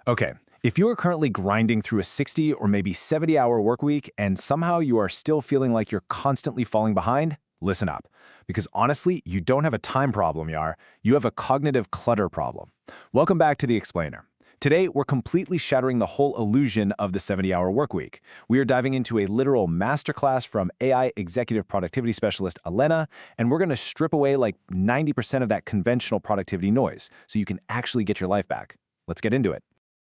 Okay, if you are currently grinding through a 60 or maybe 70-hour work week and somehow you are still feeling like you're constantly falling behind, listen up. Because honestly, you don't have a time problem, Yar. You have a cognitive clutter problem. Welcome back to The Explainer. Today, we're completely shattering the whole illusion of the 70-hour work week. We are diving into a literal masterclass from AI executive productivity specialist Elena, and we're going to strip away like 90% of that conventional productivity noise so you can actually get your life back. Let's get into it.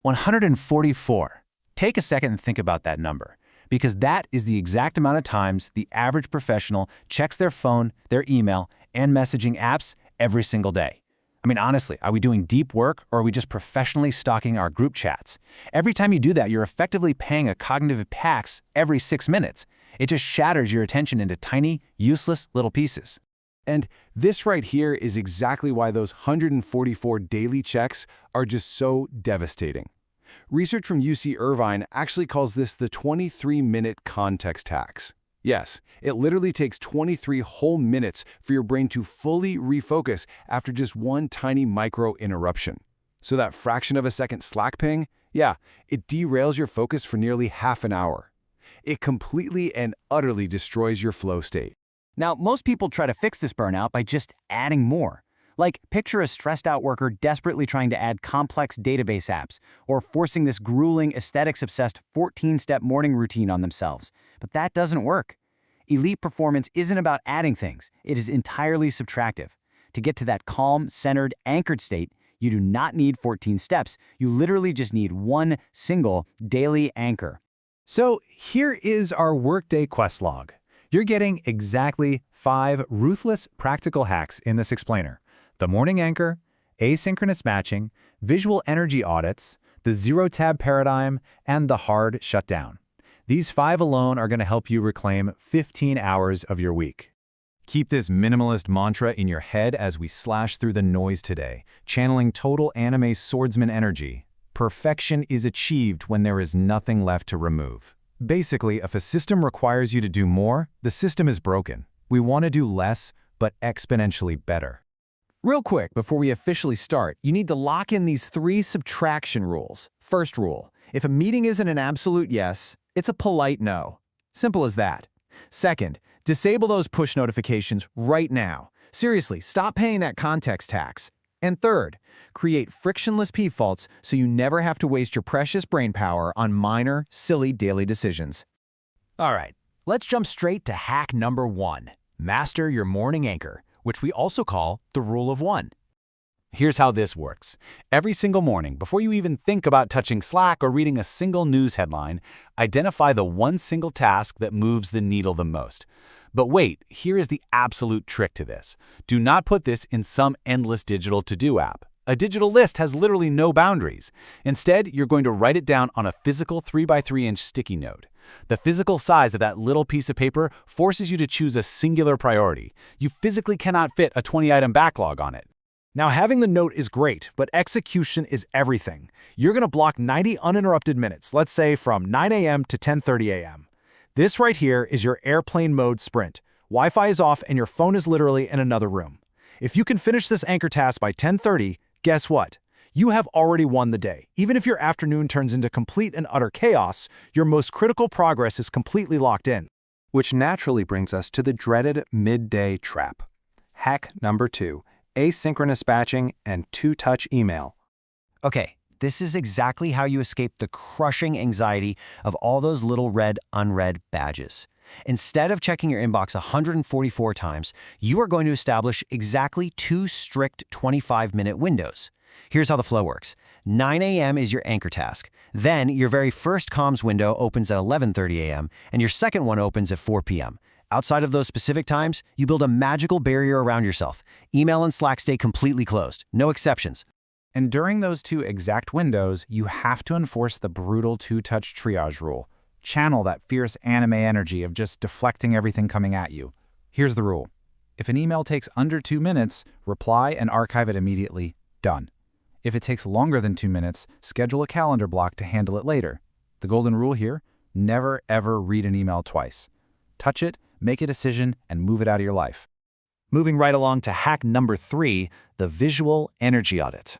144. Take a second and think about that number, because that is the exact amount of times the average professional checks their phone, their email, and messaging apps every single day. I mean, honestly, are we doing deep work or are we just professionally stalking our group chats? Every time you do that, you're effectively paying a cognitive tax every 6 minutes. It just shatters your attention into tiny, useless little pieces. And this right here is exactly why those 144 daily checks are just so devastating. Research from UC Irvine actually calls this the 23-minute context tax. Yes, it literally takes 23 whole minutes for your brain to fully refocus after just one tiny micro interruption. So that fraction of a second Slack ping, yeah, it derails your focus for nearly half an hour. It completely and utterly destroys your flow state. Now, most people try to fix this burnout by just adding more. Like, picture a stressed-out worker desperately trying to add complex database apps, or forcing this grueling, aesthetics-obsessed 14-step morning routine on themselves. But that doesn't work. Elite performance isn't about adding things. It is entirely subtractive. To get to that calm, centered, anchored state, you do not need 14 steps. You literally just need one single daily anchor. So here is our Workday quest log. You're getting exactly 5 ruthless practical hacks in this explainer: the morning anchor, asynchronous matching, visual energy audits, the zero-tab paradigm, and the hard shutdown. These 5 alone are going to help you reclaim 15 hours of your week. Keep this minimalist mantra in your head as we slash through the noise today, channeling total anime swordsman energy. Perfection is achieved when there is nothing left to remove. Basically, if a system requires you to do more, the system is broken. We want to do less, but exponentially better. Real quick, before we officially start, you need to lock in these 3 subtraction rules. First rule: if a meeting isn't an absolute yes, it's a polite no. Simple as that. Second, disable those push notifications right now. Seriously, stop paying that context tax. And third, create frictionless p-faults so you never have to waste your precious brain power on minor, silly daily decisions. All right, let's jump straight to hack number 1. Master your morning anchor, which we also call the rule of 1. Here's how this works. Every single morning, before you even think about touching Slack or reading a single news headline, identify the one single task that moves the needle the most. But wait, here is the absolute trick to this. Do not put this in some endless digital to-do app. A digital list has literally no boundaries. Instead, you're going to write it down on a physical 3x3-inch sticky note. The physical size of that little piece of paper forces you to choose a singular priority. You physically cannot fit a 20-item backlog on it. Now, having the note is great, but execution is everything. You're going to block 90 uninterrupted minutes, let's say from 9 a.m. to 10:30 a.m. This right here is your airplane mode sprint. Wi-Fi is off and your phone is literally in another room. If you can finish this anchor task by 10:30, guess what? You have already won the day. Even if your afternoon turns into complete and utter chaos, your most critical progress is completely locked in. Which naturally brings us to the dreaded midday trap. Hack number 2. Asynchronous batching and two-touch email. Okay, this is exactly how you escape the crushing anxiety of all those little red, unread badges. Instead of checking your inbox 144 times, you are going to establish exactly 2 strict 25-minute windows. Here's how the flow works. 9 a.m. is your anchor task. Then your very first comms window opens at 11:30 a.m. and your second one opens at 4 p.m. Outside of those specific times, you build a magical barrier around yourself. Email and Slack stay completely closed, no exceptions. And during those 2 exact windows, you have to enforce the brutal 2-touch triage rule. Channel that fierce anime energy of just deflecting everything coming at you. Here's the rule. If an email takes under 2 minutes, reply and archive it immediately. Done. If it takes longer than 2 minutes, schedule a calendar block to handle it later. The golden rule here: never ever read an email twice. Touch it, make a decision, and move it out of your life. Moving right along to hack number 3, the visual energy audit.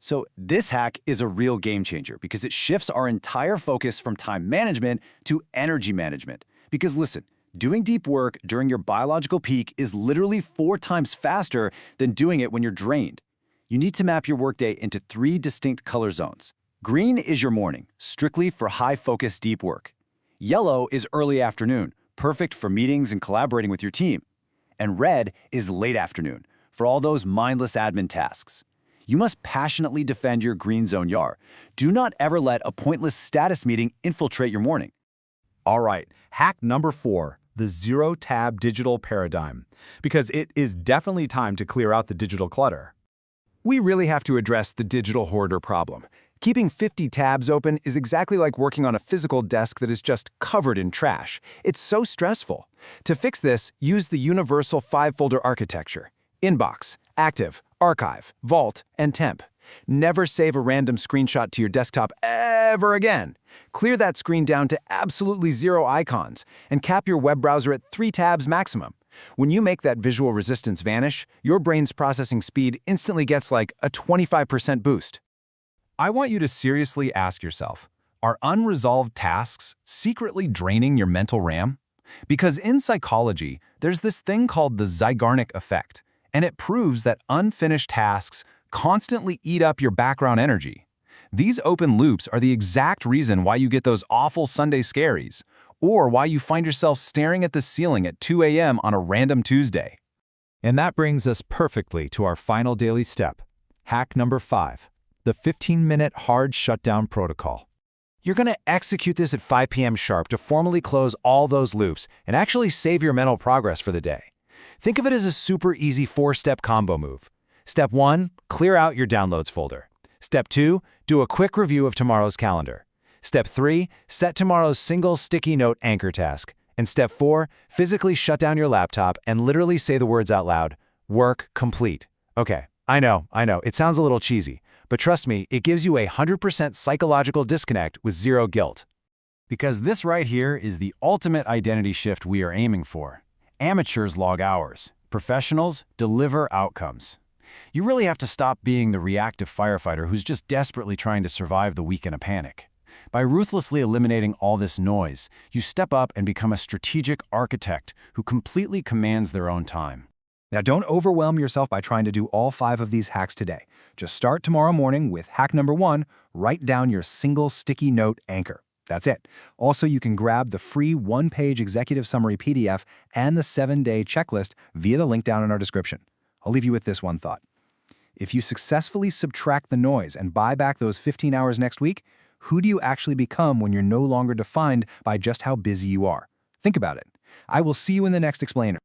So this hack is a real game changer because it shifts our entire focus from time management to energy management. Because listen, doing deep work during your biological peak is literally 4 times faster than doing it when you're drained. You need to map your workday into 3 distinct color zones. Green is your morning, strictly for high-focus deep work. Yellow is early afternoon, perfect for meetings and collaborating with your team. And red is late afternoon, for all those mindless admin tasks. You must passionately defend your green zone YAR. Do not ever let a pointless status meeting infiltrate your morning. All right, hack number 4, the zero-tab digital paradigm, because it is definitely time to clear out the digital clutter. We really have to address the digital hoarder problem. Keeping 50 tabs open is exactly like working on a physical desk that is just covered in trash. It's so stressful. To fix this, use the universal 5-folder architecture: Inbox, Active, Archive, Vault, and Temp. Never save a random screenshot to your desktop ever again. Clear that screen down to absolutely 0 icons and cap your web browser at 3 tabs maximum. When you make that visual resistance vanish, your brain's processing speed instantly gets like a 25% boost. I want you to seriously ask yourself, are unresolved tasks secretly draining your mental RAM? Because in psychology, there's this thing called the Zeigarnik effect, and it proves that unfinished tasks constantly eat up your background energy. These open loops are the exact reason why you get those awful Sunday scaries, or why you find yourself staring at the ceiling at 2 a.m. on a random Tuesday. And that brings us perfectly to our final daily step, hack number 5, the 15-minute hard shutdown protocol. You're going to execute this at 5 p.m. sharp to formally close all those loops and actually save your mental progress for the day. Think of it as a super easy 4-step combo move. Step 1, clear out your downloads folder. Step 2, do a quick review of tomorrow's calendar. Step 3, set tomorrow's single sticky note anchor task. And Step 4, physically shut down your laptop and literally say the words out loud: work complete. Okay, I know, it sounds a little cheesy, but trust me, it gives you a 100% psychological disconnect with 0 guilt. Because this right here is the ultimate identity shift we are aiming for. Amateurs log hours. Professionals deliver outcomes. You really have to stop being the reactive firefighter who's just desperately trying to survive the week in a panic. By ruthlessly eliminating all this noise, you step up and become a strategic architect who completely commands their own time. Now, don't overwhelm yourself by trying to do all 5 of these hacks today. Just start tomorrow morning with hack number 1, write down your single sticky note anchor. That's it. Also, you can grab the free 1-page executive summary PDF and the 7-day checklist via the link down in our description. I'll leave you with this one thought. If you successfully subtract the noise and buy back those 15 hours next week, who do you actually become when you're no longer defined by just how busy you are? Think about it. I will see you in the next explainer.